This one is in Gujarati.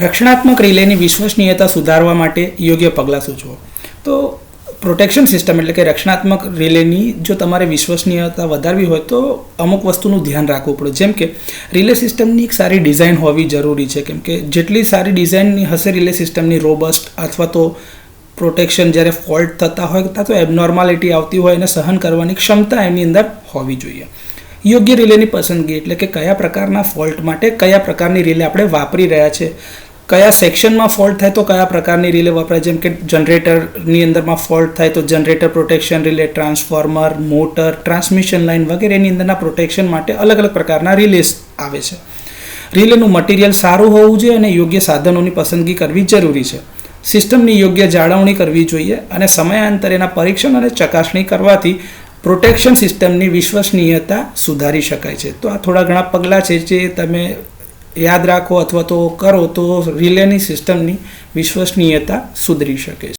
રક્ષણાત્મક રિલેની વિશ્વસનીયતા સુધારવા માટે યોગ્ય પગલાં સૂચવો. તો પ્રોટેક્શન સિસ્ટમ એટલે કે રક્ષણાત્મક રિલેની જો તમારે વિશ્વસનીયતા વધારવી હોય તો અમુક વસ્તુનું ધ્યાન રાખવું પડે. જેમ કે રિલે સિસ્ટમની એક સારી ડિઝાઇન હોવી જરૂરી છે, કેમ કે જેટલી સારી ડિઝાઇનની હશે રિલે સિસ્ટમની રોબસ્ટ અથવા તો પ્રોટેક્શન જ્યારે ફોલ્ટ થતા હોય અથવા તો એબનોર્માલિટી આવતી હોય એને સહન કરવાની ક્ષમતા એની અંદર હોવી જોઈએ. યોગ્ય રિલેની પસંદગી એટલે કે કયા પ્રકારના ફોલ્ટ માટે કયા પ્રકારની રિલે આપણે વાપરી રહ્યા છે, કયા સેક્શનમાં ફોલ્ટ થાય તો કયા પ્રકારની રિલે વપરાય. જેમ કે જનરેટરની અંદરમાં ફોલ્ટ થાય તો generator protection relay, transformer, motor, transmission line વગેરેની અંદરના પ્રોટેક્શન માટે અલગ અલગ પ્રકારના રિલેસ આવે છે. રિલેનું મટીરિયલ સારું હોવું જોઈએ અને યોગ્ય સાધનોની પસંદગી કરવી જરૂરી છે. સિસ્ટમની યોગ્ય જાળવણી કરવી જોઈએ અને સમયાંતરેના પરીક્ષણ અને ચકાસણી કરવાથી પ્રોટેક્શન સિસ્ટમની વિશ્વસનીયતા સુધારી શકાય છે. તો આ થોડા ઘણા પગલાં છે જે તમે યાદ રાખો અથવા તો કરો તો રિલેની સિસ્ટમની વિશ્વસનીયતા સુધરી શકે છે.